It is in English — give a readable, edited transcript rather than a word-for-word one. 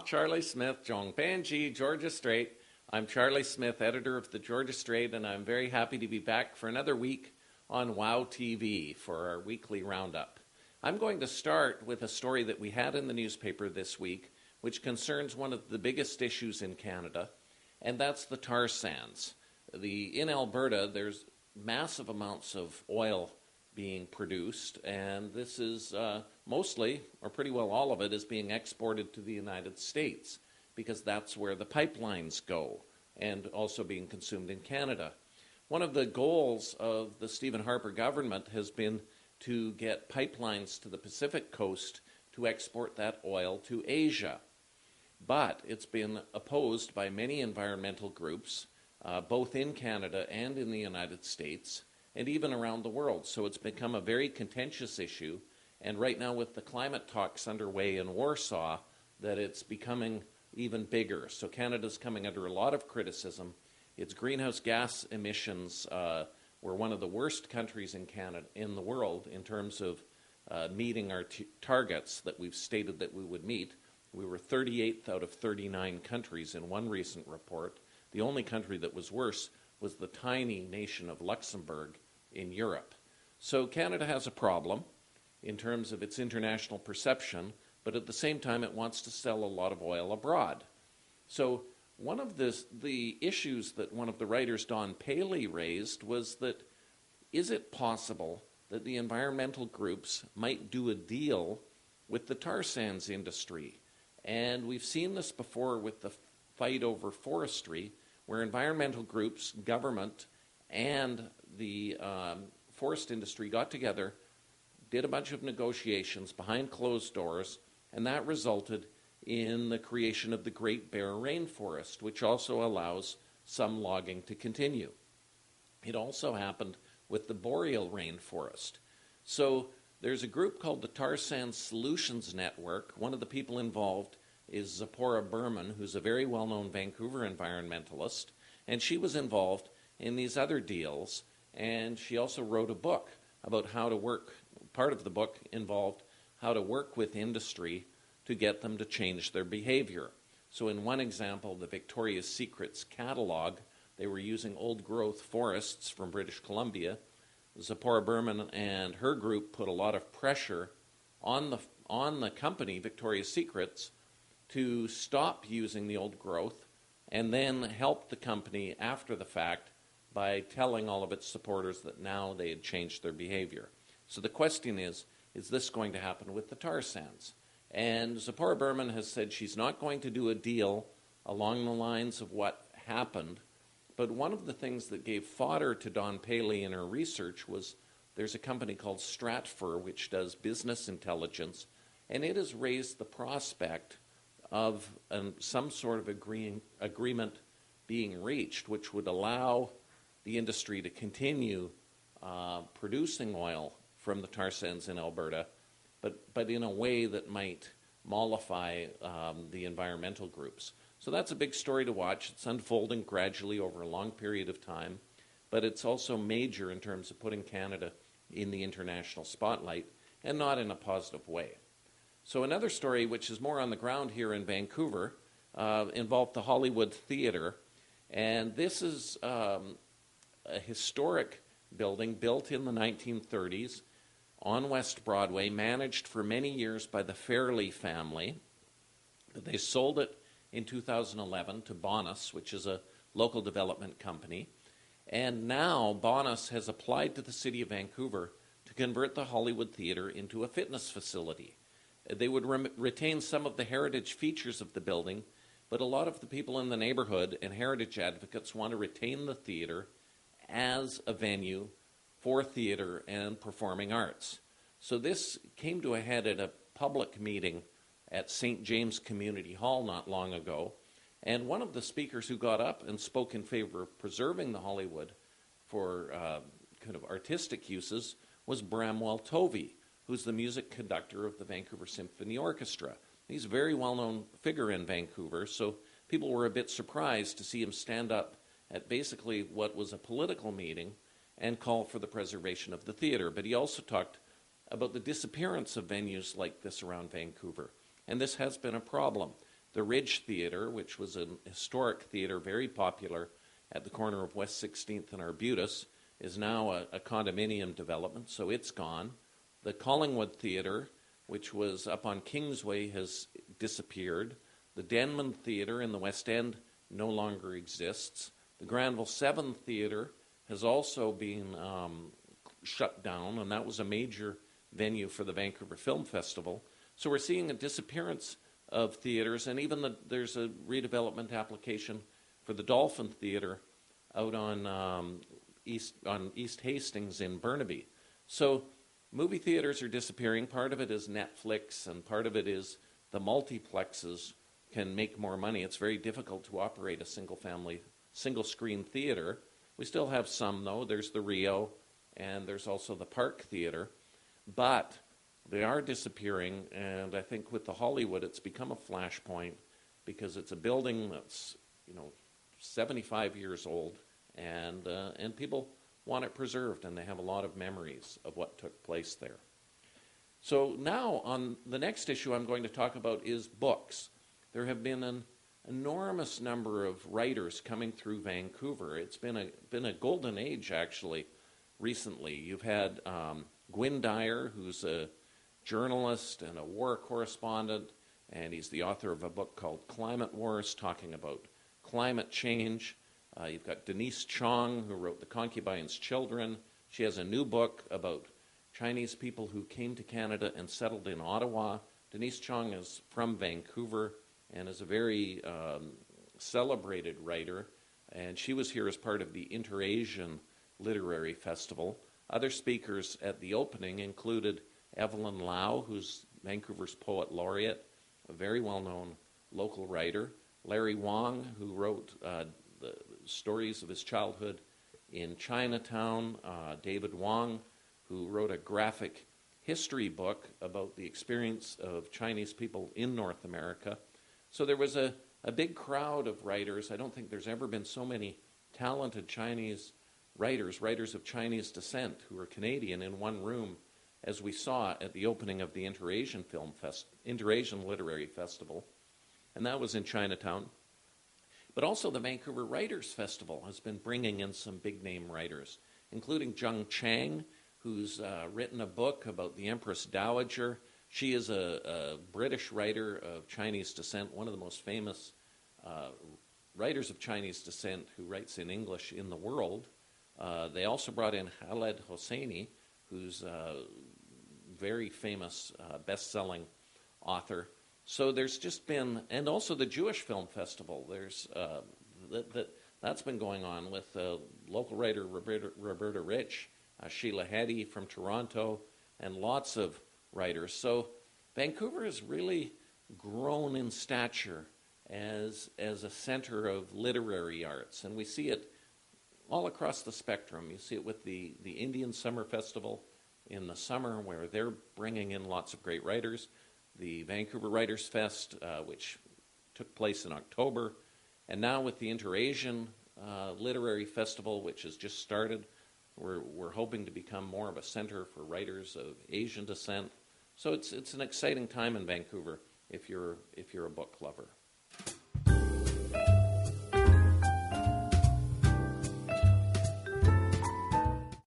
Charlie Smith, Jongpanji, Georgia Strait. I'm Charlie Smith, editor of the Georgia Strait, and I'm very happy to be back for another week on WOW TV for our weekly roundup. I'm going to start with a story that we had in the newspaper this week, which concerns one of the biggest issues in Canada, and that's the tar sands. In Alberta, there's massive amounts of oil being produced, and this is mostly, or pretty well all of it, is being exported to the United States because that's where the pipelines go, and also being consumed in Canada. One of the goals of the Stephen Harper government has been to get pipelines to the Pacific coast to export that oil to Asia. But it's been opposed by many environmental groups, both in Canada and in the United States, and even around the world. So it's become a very contentious issue, and right now with the climate talks underway in Warsaw, that it's becoming even bigger. So Canada's coming under a lot of criticism. Its greenhouse gas emissions were one of the worst countries in the world in terms of meeting our targets that we've stated that we would meet. We were 38th out of 39 countries in one recent report. The only country that was worse was the tiny nation of Luxembourg in Europe. So Canada has a problem in terms of its international perception, but at the same time it wants to sell a lot of oil abroad. So one of the issues that one of the writers, Don Paley, raised was that is it possible that the environmental groups might do a deal with the tar sands industry? And we've seen this before with the fight over forestry, where environmental groups, government, and the forest industry got together, did a bunch of negotiations behind closed doors, and that resulted in the creation of the Great Bear Rainforest, which also allows some logging to continue. It also happened with the Boreal Rainforest. So there's a group called the Tar Sands Solutions Network. One of the people involved is Zipporah Berman, who's a very well-known Vancouver environmentalist, and she was involved in these other deals, and she also wrote a book about how to work. Part of the book involved how to work with industry to get them to change their behavior. So in one example, the Victoria's Secret's catalog, they were using old-growth forests from British Columbia. Zipporah Berman and her group put a lot of pressure on the company, Victoria's Secret's, to stop using the old growth, and then help the company after the fact by telling all of its supporters that now they had changed their behavior. So the question is this going to happen with the tar sands? And Zipporah Berman has said she's not going to do a deal along the lines of what happened, but one of the things that gave fodder to Don Paley in her research was there's a company called Stratfor which does business intelligence, and it has raised the prospect of some sort of agreement being reached, which would allow the industry to continue producing oil from the tar sands in Alberta, but in a way that might mollify the environmental groups. So that's a big story to watch. It's unfolding gradually over a long period of time, but it's also major in terms of putting Canada in the international spotlight, and not in a positive way. So another story, which is more on the ground here in Vancouver, involved the Hollywood Theatre. And this is a historic building built in the 1930s on West Broadway, managed for many years by the Fairley family. They sold it in 2011 to Bonus, which is a local development company. And now Bonus has applied to the City of Vancouver to convert the Hollywood Theatre into a fitness facility. They would retain some of the heritage features of the building, but a lot of the people in the neighborhood and heritage advocates want to retain the theater as a venue for theater and performing arts. So this came to a head at a public meeting at St. James Community Hall not long ago, and one of the speakers who got up and spoke in favor of preserving the Hollywood for kind of artistic uses was Bramwell Tovey, who's the music conductor of the Vancouver Symphony Orchestra. He's a very well-known figure in Vancouver, so people were a bit surprised to see him stand up at basically what was a political meeting and call for the preservation of the theatre. But he also talked about the disappearance of venues like this around Vancouver. And this has been a problem. The Ridge Theatre, which was a historic theatre, very popular at the corner of West 16th and Arbutus, is now a condominium development, so it's gone. The Collingwood Theatre, which was up on Kingsway, has disappeared. The Denman Theatre in the West End no longer exists. The Granville 7 Theatre has also been shut down, and that was a major venue for the Vancouver Film Festival. So we're seeing a disappearance of theaters, and even there's a redevelopment application for the Dolphin Theatre out on East Hastings in Burnaby. So movie theaters are disappearing. Part of it is Netflix, and part of it is the multiplexes can make more money. It's very difficult to operate a single-screen theater. We still have some, though. There's the Rio, and there's also the Park Theatre. But they are disappearing, and I think with the Hollywood, it's become a flashpoint because it's a building that's, 75 years old, and people want it preserved, and they have a lot of memories of what took place there. So now, on the next issue I'm going to talk about is books. There have been an enormous number of writers coming through Vancouver. It's been a golden age, actually, recently. You've had Gwyn Dyer, who's a journalist and a war correspondent, and he's the author of a book called Climate Wars, talking about climate change. You've got Denise Chong, who wrote The Concubine's Children. She has a new book about Chinese people who came to Canada and settled in Ottawa. Denise Chong is from Vancouver and is a very celebrated writer, and she was here as part of the Inter-Asian Literary Festival. Other speakers at the opening included Evelyn Lau, who's Vancouver's poet laureate, a very well-known local writer. Larry Wong, who wrote the stories of his childhood in Chinatown. David Wong, who wrote a graphic history book about the experience of Chinese people in North America. So there was a big crowd of writers. I don't think there's ever been so many talented Chinese writers of Chinese descent who are Canadian in one room as we saw at the opening of the Inter-Asian Literary Festival, and that was in Chinatown. But also the Vancouver Writers Festival has been bringing in some big-name writers, including Zheng Chang, who's written a book about the Empress Dowager. She is a British writer of Chinese descent, one of the most famous writers of Chinese descent who writes in English in the world. They also brought in Khaled Hosseini, who's a very famous best-selling author. So there's just been, and also the Jewish Film Festival. There's that's been going on with local writer Roberta Rich, Sheila Hedy from Toronto, and lots of writers. So Vancouver has really grown in stature as a center of literary arts, and we see it all across the spectrum. You see it with the Indian Summer Festival in the summer, where they're bringing in lots of great writers. The Vancouver Writers Fest, which took place in October, and now with the Inter-Asian Literary Festival, which has just started, we're hoping to become more of a center for writers of Asian descent. So it's an exciting time in Vancouver if you're a book lover.